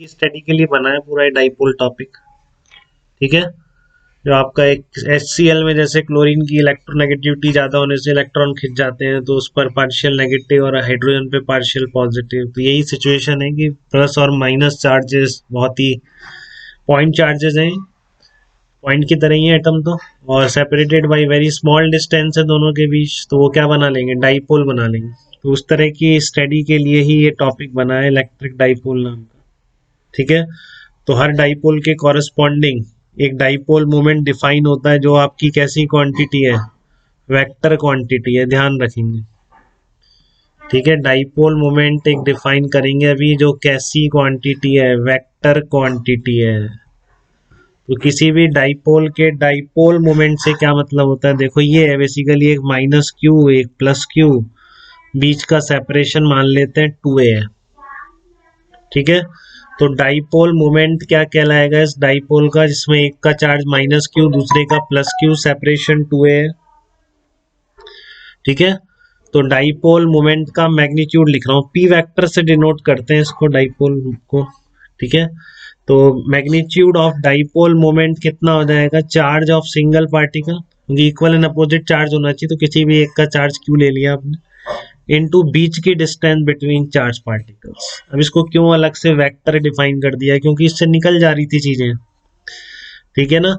की स्टडी के लिए बना है पूरा डाइपोल टॉपिक। ठीक है, जो आपका एक HCl में जैसे क्लोरीन की इलेक्ट्रोनेगेटिविटी ज्यादा होने से इलेक्ट्रॉन खिंच जाते हैं, तो उस पर पार्शियल नेगेटिव और हाइड्रोजन पे पार्शियल पॉजिटिव। तो यही सिचुएशन है कि प्लस और माइनस चार्जेस बहुत ही पॉइंट चार्जेस हैं, पॉइंट की तरह ही है एटम तो, और separated by very small distance है दोनों के बीच, तो वो क्या बना लेंगे, डाइपोल बना लेंगे। तो उस तरह की स्टडी के लिए ही ये टॉपिक बना है, इलेक्ट्रिक डाइपोल नाम का। ठीक है, तो हर डाइपोल के कॉरेस्पॉन्डिंग एक डाइपोल मोमेंट डिफाइन होता है, जो आपकी कैसी क्वांटिटी है, वेक्टर क्वांटिटी है, ध्यान रखेंगे। ठीक है, डाइपोल मोमेंट एक डिफाइन करेंगे अभी, जो कैसी क्वांटिटी है, वेक्टर क्वांटिटी है। तो किसी भी डाइपोल के डाइपोल मोमेंट से क्या मतलब होता है, देखो ये है बेसिकली एक माइनस क्यू एक प्लस क्यू, बीच का सेपरेशन मान लेते हैं 2a है। ठीक है, तो डाइपोल मोमेंट क्या कहलाएगा इस डाइपोल का, जिसमें एक का चार्ज माइनस क्यू दूसरे का प्लस क्यू, सेपरेशन 2a है। ठीक है, तो डाइपोल मोमेंट का मैग्नीट्यूड लिख रहा हूँ, पी वेक्टर से डिनोट करते हैं इसको, डाइपोल को। ठीक है, तो मैग्नीट्यूड ऑफ डाइपोल मोमेंट कितना हो जाएगा, चार्ज ऑफ सिंगल पार्टिकल, क्योंकि इक्वल एंड अपोजिट चार्ज होना चाहिए, तो किसी भी एक का चार्ज क्यों ले लिया आपने, इनटू बीच की डिस्टेंस बिटवीन चार्ज पार्टिकल्स। अब इसको क्यों अलग से वेक्टर डिफाइन कर दिया, क्योंकि इससे निकल जा रही थी चीजें। ठीक है ना,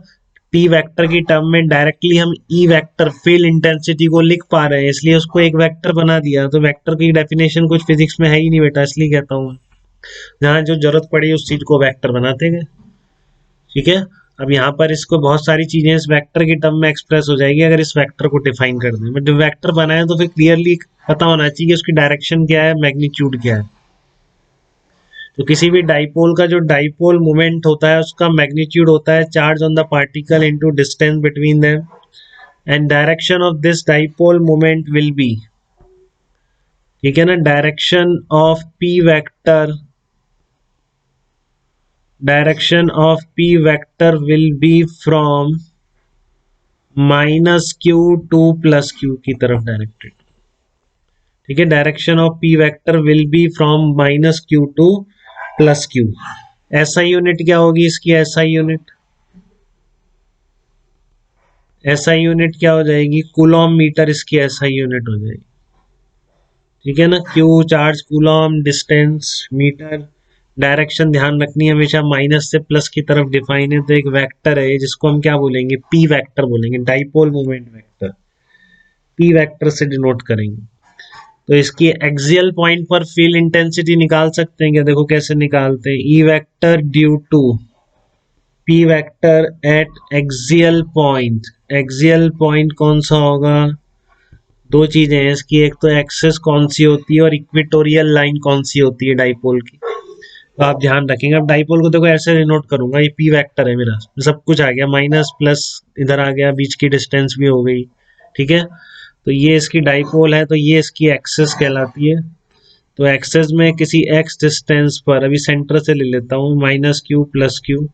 पी वेक्टर की टर्म में डायरेक्टली हम ई वेक्टर फील्ड इंटेंसिटी को लिख पा रहे हैं, इसलिए उसको एक वेक्टर बना दिया। तो वेक्टर की डेफिनेशन कुछ फिजिक्स में है ही नहीं बेटा, इसलिए कहता हूँ, जहां जो जरूरत पड़ी उस चीज को वेक्टर बनाते गए। ठीक है, अब यहाँ पर इसको बहुत सारी चीजें इस वेक्टर की टर्म में एक्सप्रेस हो जाएगी अगर इस वेक्टर को डिफाइन कर दें। बट जब वेक्टर बनाए तो फिर क्लियरली पता होना चाहिए कि उसकी डायरेक्शन क्या है, मैग्नीट्यूड क्या है। तो किसी भी डाइपोल का जो डाइपोल मोमेंट होता है उसका मैग्नीट्यूड होता है charge on the particle into distance between them, and direction of this dipole moment will be, ठीक है ना, direction of P vector, direction of P vector will be from minus Q two plus Q की तरफ directed. ठीक है, direction of P vector will be from minus Q two plus Q. SI unit क्या होगी इसकी, SI unit, SI unit क्या हो जाएगी, कूलॉम मीटर इसकी एसआई यूनिट हो जाएगी। ठीक है ना, Q charge, coulomb distance metre, direction ध्यान रखनी है हमेशा माइनस से प्लस की तरफ डिफाइन है। तो एक वेक्टर है जिसको हम क्या बोलेंगे, पी वेक्टर बोलेंगे, dipole moment vector, P vector से डिनोट करेंगे। तो इसकी एक्सियल पॉइंट पर फील्ड इंटेंसिटी निकाल सकते हैं क्या, देखो कैसे निकालते हैं, E vector due to P vector at axial point. Axial point कौन सा होगा, दो चीजें हैं इसकी, एक तो एक्सेस कौन सी होती है और इक्वेटोरियल लाइन कौन सी होती है डाइपोल की, तो आप ध्यान रखेंगे। अब डाइपोल को देखो ऐसे डिनोट करूंगा, ये पी वेक्टर है मेरा, सब कुछ आ गया, माइनस प्लस इधर आ गया, बीच की डिस्टेंस भी हो गई। ठीक है, तो ये इसकी डाइपोल है, तो ये इसकी एक्सेस कहलाती है। तो एक्सेस में किसी एक्स डिस्टेंस पर, अभी सेंटर से ले लेता हूँ, माइनस क्यू प्लस क्यू,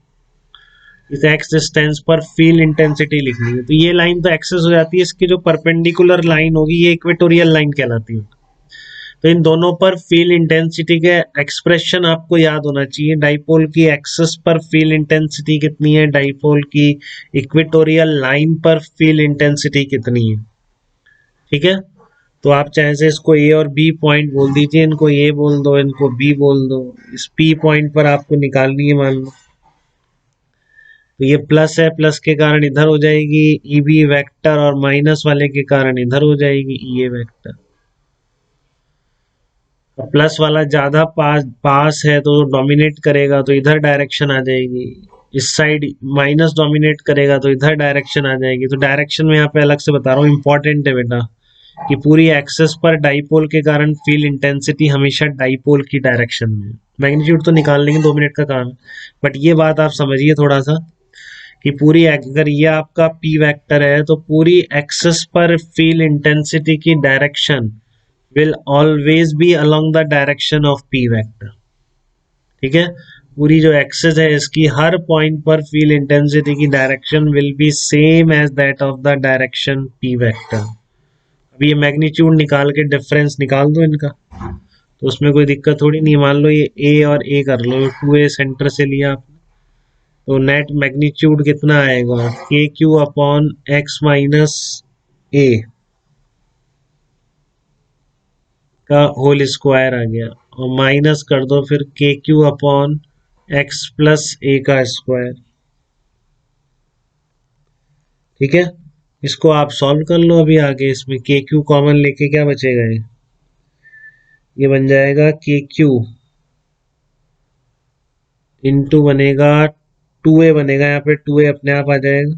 इस एक्स डिस्टेंस पर फील्ड इंटेंसिटी लिखनी है। तो ये लाइन तो एक्सेस हो जाती है, इसकी जो परपेंडिकुलर लाइन होगी ये इक्वेटोरियल लाइन कहलाती है। तो इन दोनों पर फील्ड इंटेंसिटी के एक्सप्रेशन आपको याद होना चाहिए, डाइपोल की एक्सेस पर फील्ड इंटेंसिटी कितनी है, डाइपोल की इक्वेटोरियल लाइन पर फील्ड इंटेंसिटी कितनी है। ठीक है, तो आप चाहे से इसको ए और बी पॉइंट बोल दीजिए, इनको ए बोल दो, इनको बी बोल दो। इस पी पॉइंट पर आपको निकालनी है मान लो, तो ये प्लस है, प्लस के कारण इधर हो जाएगी ई बी वेक्टर, और माइनस वाले के कारण इधर हो जाएगी ई ए वेक्टर। प्लस वाला ज्यादा पास है तो डोमिनेट करेगा, तो इधर डायरेक्शन आ जाएगी, इस साइड माइनस डोमिनेट करेगा तो इधर डायरेक्शन आ जाएगी। तो डायरेक्शन में यहाँ पे अलग से बता रहा हूँ, इंपॉर्टेंट है बेटा, कि पूरी एक्सेस पर डाइपोल के कारण फील्ड इंटेंसिटी हमेशा डाइपोल की डायरेक्शन में। मैग्नीट्यूड तो निकाल लेंगे, 2 मिनट का काम, बट ये बात आप समझिए थोड़ा सा, कि पूरी अगर ये आपका पी वेक्टर है तो पूरी एक्सेस पर फील्ड इंटेंसिटी की direction will always be along the direction of p vector। ठीक है, पूरी जो एक्सेस है इसकी हर पॉइंट पर फील्ड इंटेंसिटी की direction will be same as that of the direction p vector. अब ये मैग्नीट्यूड निकाल के डिफरेंस निकाल दो इनका, तो उसमें कोई दिक्कत थोड़ी नहीं। मान लो ये ए और ए कर लो, 2a सेंटर से लिया आपने, तो नेट मैग्नीट्यूड कितना आएगा, के क्यू अपॉन एक्स माइनस ए का होल स्क्वायर आ गया, और माइनस कर दो फिर के क्यू अपॉन एक्स प्लस ए का स्क्वायर। ठीक है, इसको आप सॉल्व कर लो अभी आगे। इसमें के क्यू कॉमन लेके क्या बचेगा, ये बन जाएगा के क्यू इंटू बनेगा 2a, बनेगा यहाँ पे 2a अपने आप आ जाएगा,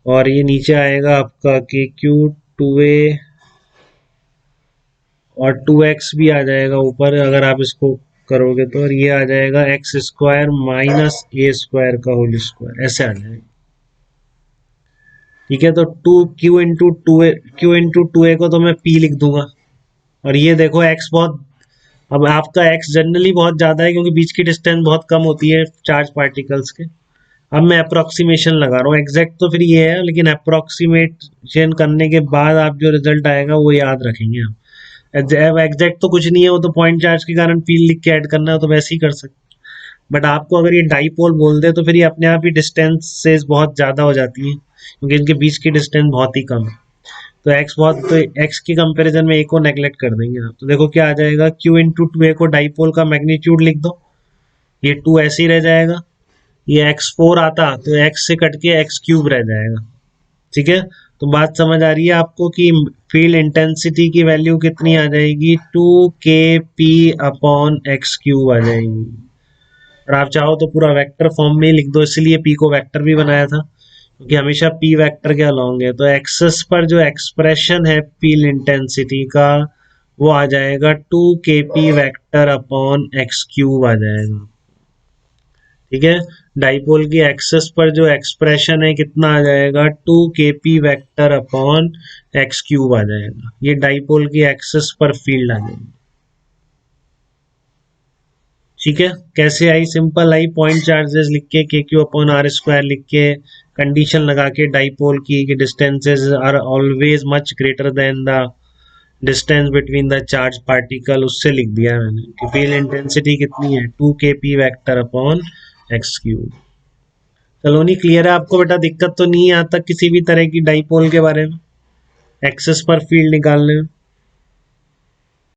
और ये नीचे आएगा आपका के क्यू 2a और 2x भी आ जाएगा ऊपर अगर आप इसको करोगे तो, और ये आ जाएगा एक्स स्क्वायर माइनस ए स्क्वायर का होल स्क्वायर, ऐसे आ जाएगा। ठीक है, तो क्यू इंटू टू ए को तो मैं पी लिख दूंगा, और ये देखो एक्स बहुत, अब आपका एक्स जनरली बहुत ज्यादा है क्योंकि बीच की डिस्टेंस बहुत कम होती है चार्ज पार्टिकल्स के। अब मैं अप्रोक्सीमेशन लगा रहा हूँ, एग्जैक्ट तो फिर ये है, लेकिन अप्रोक्सीमेशन करने के बाद आप जो रिजल्ट आएगा वो याद रखेंगे आप। एग्जैक्ट तो कुछ नहीं है, वो तो पॉइंट चार्ज के कारण फील्ड लिख के ऐड करना है, तो वैसे ही कर सकते। बट आपको अगर ये डाईपोल बोल दे तो फिर ये अपने आप ही डिस्टेंस से बहुत ज्यादा हो जाती है, क्योंकि इनके बीच की डिस्टेंस बहुत ही कम है। तो एक्स बहुत, तो एक्स के कंपैरिजन में ए को नेग्लेक्ट कर देंगे आप, तो देखो क्या आ जाएगा, क्यू इंटू टू ए को डाईपोल का मैग्नीट्यूड लिख दो, ये टू ऐसे ही रह जाएगा, ये x4 आता तो x से कट के x क्यूब रह जाएगा। ठीक है, तो बात समझ आ रही है आपको कि फील्ड इंटेंसिटी की वैल्यू कितनी आ जाएगी, 2kp अपॉन एक्स क्यूब आ जाएगी। और आप चाहो तो पूरा वेक्टर फॉर्म में लिख दो, इसलिए p को वेक्टर भी बनाया था क्योंकि हमेशा p वेक्टर के अलॉन्ग है। तो एक्सेस पर जो एक्सप्रेशन है फील्ड इंटेंसिटी का, वो आ जाएगा 2kp vector upon x cube आ जाएगा। ठीक है, डाइपोल की एक्सेस पर जो एक्सप्रेशन है कितना आ जाएगा, 2kp vector upon x cube आ जाएगा। ये डाइपोल की एक्सेस पर फील्ड आ जाएगी। ठीक है, कैसे आई, सिंपल आई, पॉइंट चार्जेस लिख के के क्यू अपॉन आर स्क्वायर लिख के, कंडीशन लगा के डाइपोल की कि distances are always much greater than the distance between the charge particle, उससे लिख दिया मैंने कि फील्ड इंटेंसिटी कितनी है, 2kp vector upon x cube. Colony clear है आपको बेटा, दिक्कत तो नहीं है यहाँ तक किसी भी तरह की डाइपोल के बारे में, एक्सेस पर फील्ड निकालने में।